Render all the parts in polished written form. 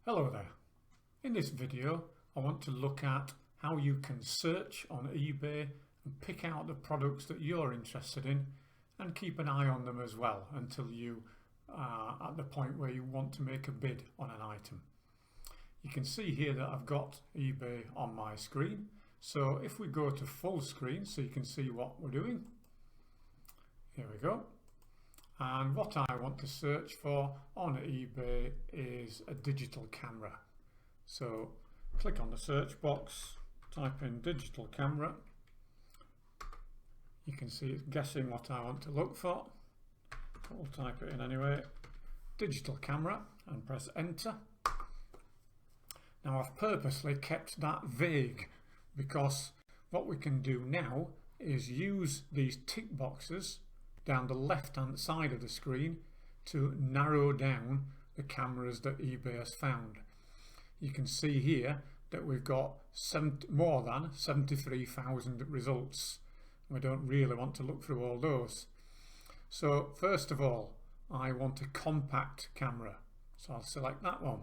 Hello there. In this video I want to look at how you can search on eBay and pick out the products that you're interested in and keep an eye on them as well until you are at the point where you want to make a bid on an item. You can see here that I've got eBay on my screen, so if we go to full screen so you can see what we're doing, here we go. And what I want to search for on eBay is a digital camera. So click on the search box, type in digital camera. You can see it's guessing what I want to look for. We'll type it in anyway, digital camera, and press enter. Now I've purposely kept that vague because what we can do now is use these tick boxes down the left hand side of the screen to narrow down the cameras that eBay has found. You can see here that we've got more than 73,000 results. We don't really want to look through all those. So first of all, I want a compact camera, so I'll select that one,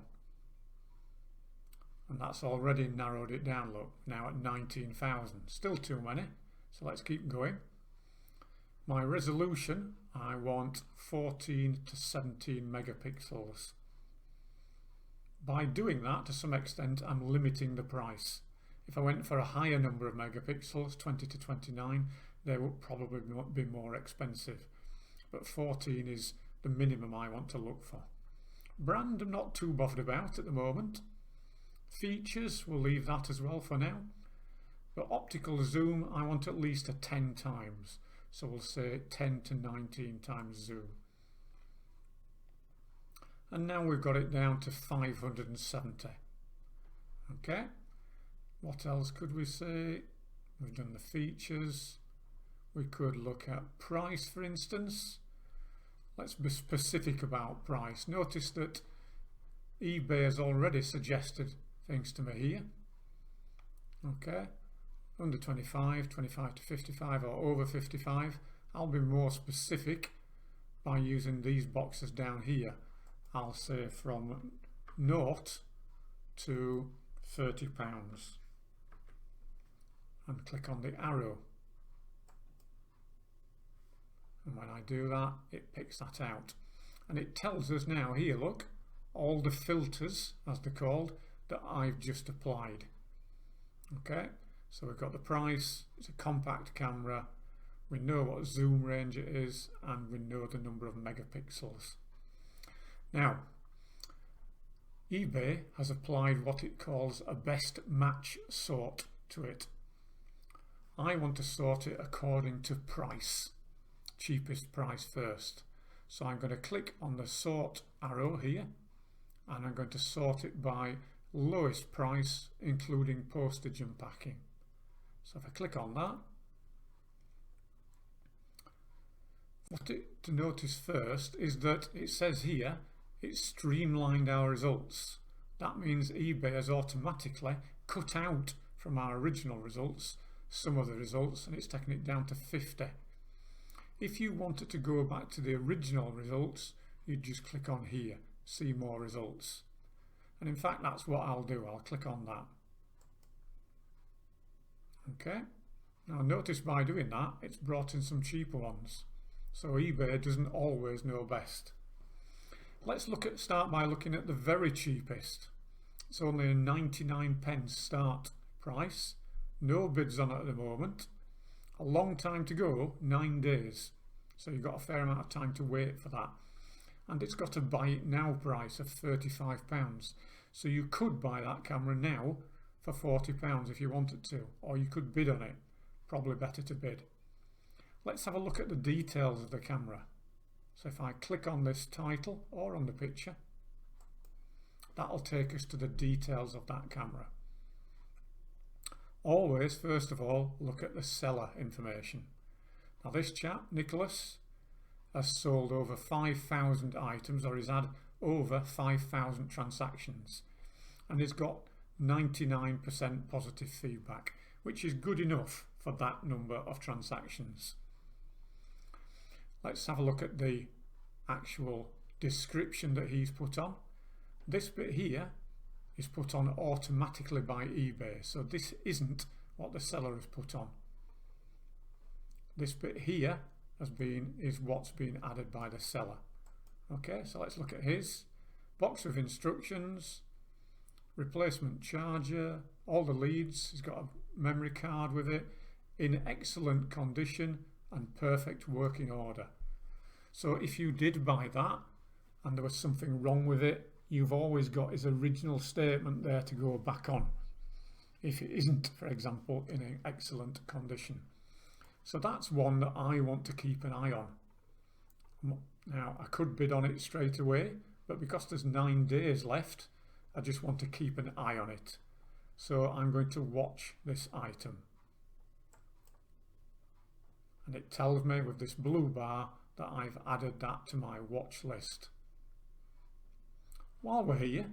and that's already narrowed it down. Look, now at 19,000, still too many, so let's keep going. My resolution, I want 14 to 17 megapixels. By doing that, to some extent, I'm limiting the price. If I went for a higher number of megapixels, 20 to 29, they would probably be more expensive. But 14 is the minimum I want to look for. Brand, I'm not too bothered about at the moment. Features, we'll leave that as well for now. But optical zoom, I want at least a 10 times. So we'll say 10 to 19 times zoom. And now we've got it down to 570. Okay, what else could we say? We've done the features. We could look at price, for instance. Let's be specific about price. Notice that eBay has already suggested things to me here. Okay, under 25, 25 to 55, or over 55. I'll be more specific by using these boxes down here. I'll say from 0 to £30 and click on the arrow, and when I do that it picks that out and it tells us now here, look, all the filters, as they're called, that I've just applied. Okay, so we've got the price, it's a compact camera, we know what zoom range it is, and we know the number of megapixels. Now, eBay has applied what it calls a best match sort to it. I want to sort it according to price, cheapest price first. So I'm going to click on the sort arrow here, and I'm going to sort it by lowest price, including postage and packing. So if I click on that, what to notice first is that it says here it's streamlined our results. That means eBay has automatically cut out from our original results some of the results, and it's taken it down to 50. If you wanted to go back to the original results, you'd just click on here, see more results. And in fact that's what I'll do, I'll click on that. Okay, now notice by doing that it's brought in some cheaper ones, so eBay doesn't always know best. Let's start by looking at the very cheapest. It's only a 99p start price, no bids on it at the moment, a long time to go, 9 days, so you've got a fair amount of time to wait for that, and it's got a buy it now price of £35, so you could buy that camera now for £40 if you wanted to, or you could bid on it. Probably better to bid. Let's have a look at the details of the camera. So if I click on this title or on the picture, that'll take us to the details of that camera. Always, first of all, look at the seller information. Now this chap, Nicholas, has sold over 5,000 items, or he's had over 5,000 transactions, and he's got 99% positive feedback, which is good enough for that number of transactions. Let's have a look at the actual description that he's put on. This bit here is put on automatically by eBay. So this isn't what the seller has put on. This bit here is what's been added by the seller. Okay, so let's look at his box of instructions, replacement charger, all the leads. He's got a memory card with it, in excellent condition and perfect working order. So if you did buy that and there was something wrong with it, you've always got his original statement there to go back on if it isn't, for example, in an excellent condition. So that's one that I want to keep an eye on. Now I could bid on it straight away, but because there's 9 days left, I just want to keep an eye on it. So I'm going to watch this item. And it tells me with this blue bar that I've added that to my watch list. While we're here,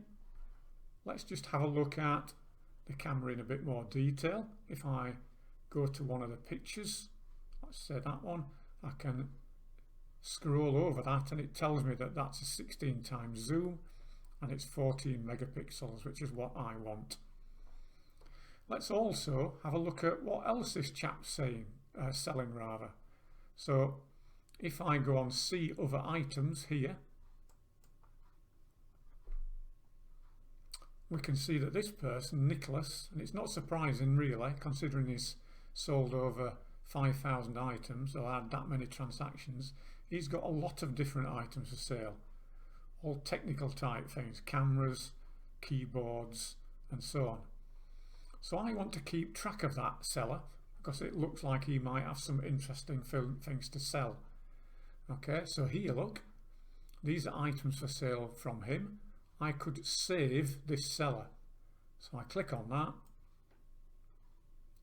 let's just have a look at the camera in a bit more detail. If I go to one of the pictures, let's say that one, I can scroll over that and it tells me that that's a 16 times zoom and it's 14 megapixels, which is what I want. Let's also have a look at what else this chap's selling rather. So if I go on see other items here, we can see that this person, Nicholas, and it's not surprising really considering he's sold over 5,000 items or had that many transactions, he's got a lot of different items for sale, all technical type things, cameras, keyboards and so on. So I want to keep track of that seller because it looks like he might have some interesting things to sell. Okay, so here look, these are items for sale from him. I could save this seller. So I click on that.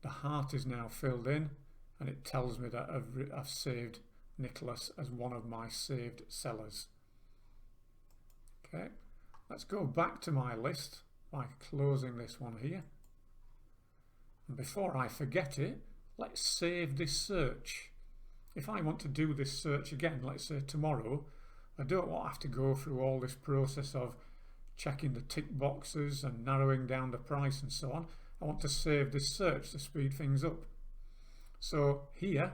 The heart is now filled in and it tells me that I've saved Nicholas as one of my saved sellers. Okay, let's go back to my list by closing this one here. And before I forget it, let's save this search. If I want to do this search again, let's say tomorrow, I don't want to have to go through all this process of checking the tick boxes and narrowing down the price and so on. I want to save this search to speed things up. So here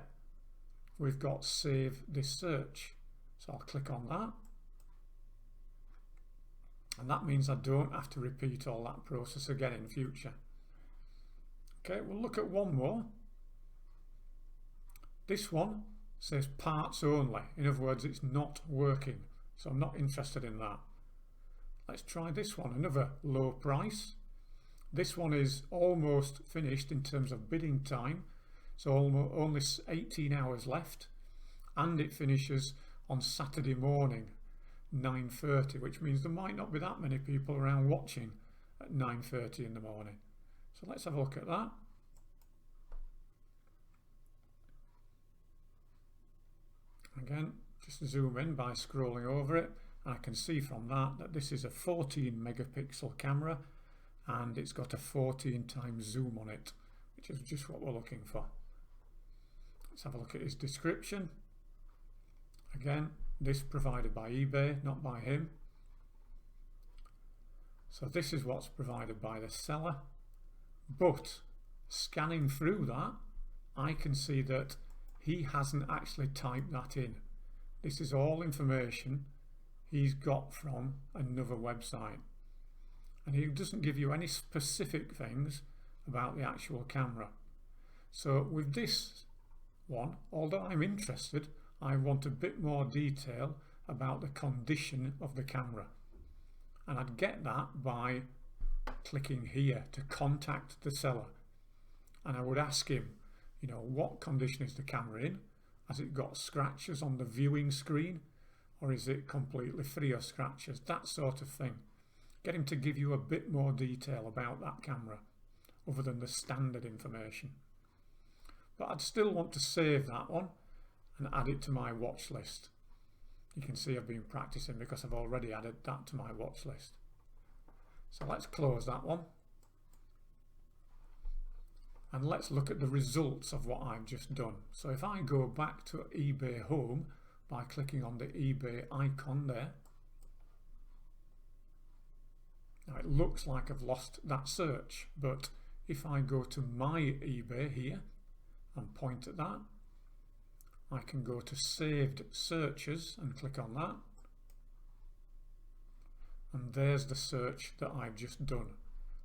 we've got save this search. So I'll click on that. And that means I don't have to repeat all that process again in future. Okay, we'll look at one more. This one says parts only. In other words, it's not working. So I'm not interested in that. Let's try this one, another low price. This one is almost finished in terms of bidding time. So only 18 hours left. And it finishes on Saturday morning, 9:30, which means there might not be that many people around watching at 9:30 in the morning. So let's have a look at that. Again, just zoom in by scrolling over it. I can see from that this is a 14 megapixel camera and it's got a 14 times zoom on it, which is just what we're looking for. Let's have a look at his description. Again, this provided by eBay, not by him. So this is what's provided by the seller. But scanning through that, I can see that he hasn't actually typed that in. This is all information he's got from another website. And he doesn't give you any specific things about the actual camera. So with this one, although I'm interested, I want a bit more detail about the condition of the camera. And I'd get that by clicking here to contact the seller. And I would ask him, you know, what condition is the camera in? Has it got scratches on the viewing screen? Or is it completely free of scratches? That sort of thing. Get him to give you a bit more detail about that camera other than the standard information. But I'd still want to save that one and add it to my watch list. You can see I've been practicing because I've already added that to my watch list. So let's close that one. And let's look at the results of what I've just done. So if I go back to eBay Home by clicking on the eBay icon there, Now it looks like I've lost that search, but if I go to my eBay here and point at that, I can go to saved searches and click on that, and there's the search that I've just done.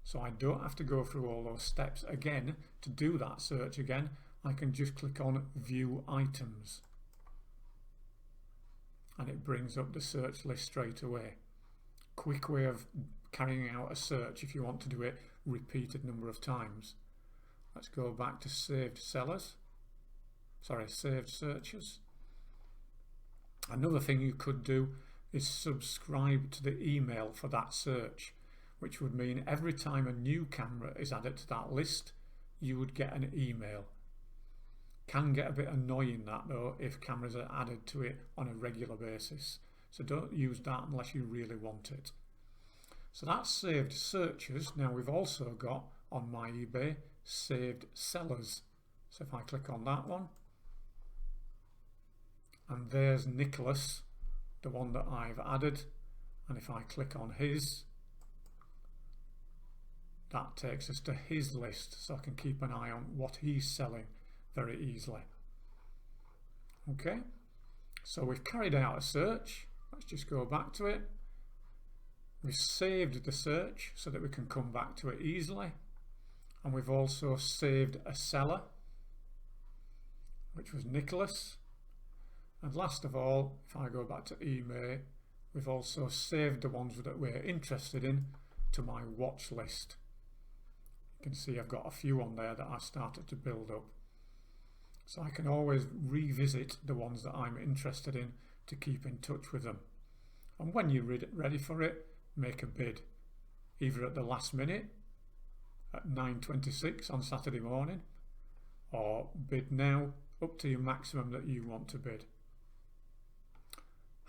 So I don't have to go through all those steps again to do that search again. I can just click on view items and it brings up the search list straight away. Quick way of carrying out a search if you want to do it repeated number of times. Let's go back to saved searches. Another thing you could do is subscribe to the email for that search, which would mean every time a new camera is added to that list, you would get an email. Can get a bit annoying that though if cameras are added to it on a regular basis, so don't use that unless you really want it. So that's saved searches. Now we've also got on my eBay saved sellers. So if I click on that one, and there's Nicholas, the one that I've added, and if I click on his, that takes us to his list, so I can keep an eye on what he's selling very easily. Okay, so we've carried out a search. Let's just go back to it. We've saved the search so that we can come back to it easily, and we've also saved a seller, which was Nicholas. And last of all, if I go back to eBay, we've also saved the ones that we're interested in to my watch list. You can see I've got a few on there that I've started to build up. So I can always revisit the ones that I'm interested in to keep in touch with them. And when you're ready for it, make a bid, either at the last minute at 9:26 on Saturday morning, or bid now up to your maximum that you want to bid.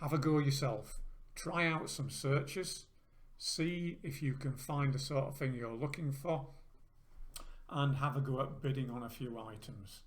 Have a go yourself. Try out some searches, see if you can find the sort of thing you're looking for, and have a go at bidding on a few items.